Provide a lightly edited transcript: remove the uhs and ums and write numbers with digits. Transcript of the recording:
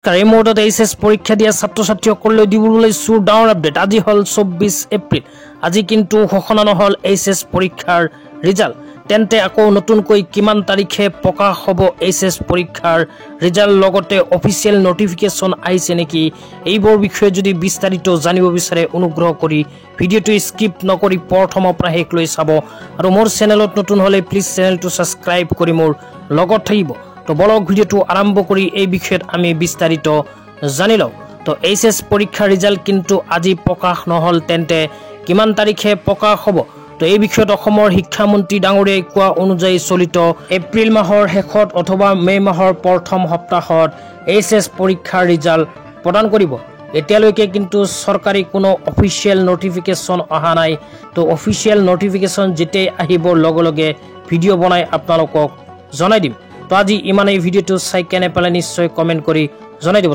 নমস্কাৰ এই মুহূৰ্তত এইচএছ পৰীক্ষা দিয়া ছাত্ৰ-ছাত্ৰীসকললৈ দিবলৈ চুৰ ডাঙৰ আপডেট আজি হল 24 এপ্ৰিল আজি কিন্তু ঘোষণা নহল এইচএছ পৰীক্ষাৰ ৰিজাল্ট তেন্তে আকৌ নতুনকৈ কিমান তাৰিখে প্ৰকাশ হ'ব এইচএছ পৰীক্ষাৰ ৰিজাল্ট লগতে অফিচিয়েল নোটিফিকেশন আহিছে নেকি এইবোৰ বিষয়ে যদি বিস্তাৰিত জানিব বিচাৰে অনুগ্ৰহ কৰি ভিডিঅটো স্কিপ নকৰি প্ৰথমৰ পৰা শেষলৈ চাব আৰু মোৰ চেনেলত নতুন হলে প্লিজ চেনেলটো সাবস্ক্ৰাইব কৰি মোৰ লগত থাকিব তো বলক ভিডিওটো আৰম্ভ কৰি এই বিষয়ত আমি বিস্তাৰিত জানি লও তো এইচএছ পৰীক্ষাৰ ৰিজাল্ট কিন্তু আজি প্ৰকাশ নহল তেন্তে কিমান তাৰিখে প্ৰকাশ হ'ব তো এই বিষয়ত অসমৰ শিক্ষামন্ত্ৰী ডাঙৰীয়াই কোৱা অনুযায়ী চলিত এপ্ৰিল মাহৰ শেষত অথবা মে মাহৰ প্ৰথম সপ্তাহত এইচএছ পৰীক্ষাৰ ৰিজাল্ট প্ৰদান কৰিব এতিয়ালৈকে কিন্তু সৰকাৰি কোনো অফিচিয়েল নোটিফিকেশন অহা নাই তো অফিচিয়েল নোটিফিকেশন যেতে আহিব লগে লগে ভিডিও বনাই আপোনালোকক জনাই দিম তো আজি ইমানেই ভিডিওটো চাই কেনে পালে নিশ্চয় কমেন্ট কৰি জনাই দিব।